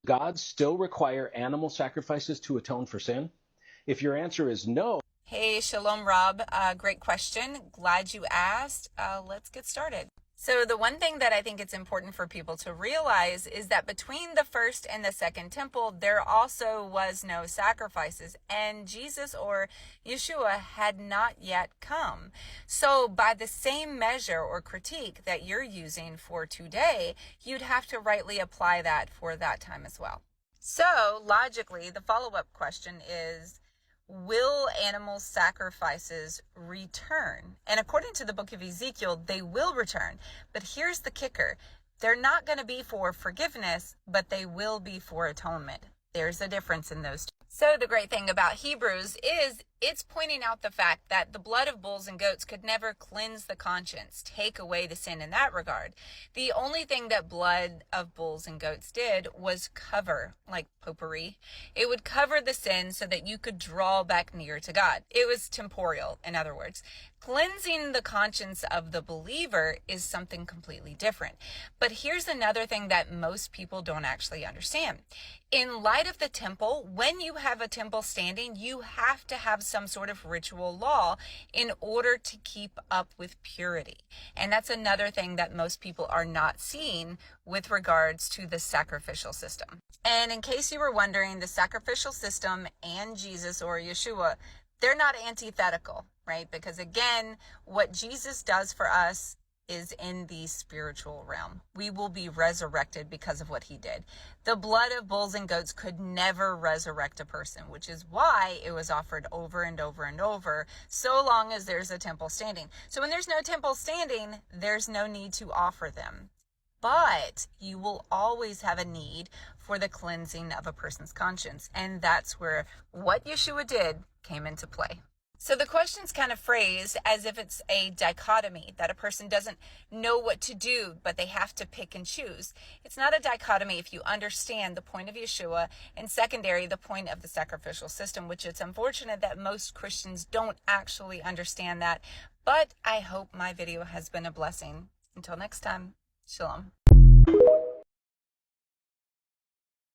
God still require animal sacrifices to atone for sin? If your answer is no. Hey, Shalom, Rob. Great question. Glad you asked. Let's get started. So the one thing that I think it's important for people to realize is that between the first and the second temple, there also was no sacrifices, and Jesus or Yeshua had not yet come. So by the same measure or critique that you're using for today, you'd have to rightly apply that for that time as well. So logically, the follow-up question is, will animal sacrifices return? And according to the book of Ezekiel, they will return. But here's the kicker. They're not going to be for forgiveness, but they will be for atonement. There's a difference in those two. So the great thing about Hebrews is it's pointing out the fact that the blood of bulls and goats could never cleanse the conscience, take away the sin in that regard. The only thing that blood of bulls and goats did was cover, like potpourri. It would cover the sin so that you could draw back near to God. It was temporal, in other words. Cleansing the conscience of the believer is something completely different. But here's another thing that most people don't actually understand. In light of the temple, when you have a temple standing, you have to have some sort of ritual law in order to keep up with purity. And that's another thing that most people are not seeing with regards to the sacrificial system. And in case you were wondering, the sacrificial system and Jesus or Yeshua, they're not antithetical, right? Because again, what Jesus does for us is in the spiritual realm. We will be resurrected because of what he did. The blood of bulls and goats could never resurrect a person, which is why it was offered over and over and over, so long as there's a temple standing. So when there's no temple standing, there's no need to offer them. But you will always have a need for the cleansing of a person's conscience. And that's where what Yeshua did came into play. So the question's kind of phrased as if it's a dichotomy, that a person doesn't know what to do, but they have to pick and choose. It's not a dichotomy if you understand the point of Yeshua, and secondary, the point of the sacrificial system, which it's unfortunate that most Christians don't actually understand that. But I hope my video has been a blessing. Until next time, shalom.